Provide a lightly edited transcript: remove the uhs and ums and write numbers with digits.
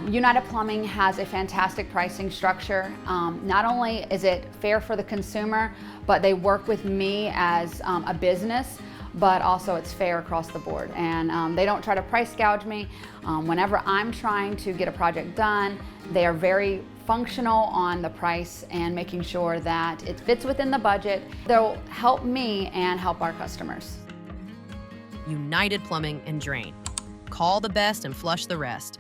United Plumbing has a fantastic pricing structure. Not only is it fair for the consumer, but they work with me as a business, but also it's fair across the board. And they don't try to price gouge me. Whenever I'm trying to get a project done, they are very functional on the price and making sure that it fits within the budget. They'll help me and help our customers. United Plumbing and Drain. Call the best and flush the rest.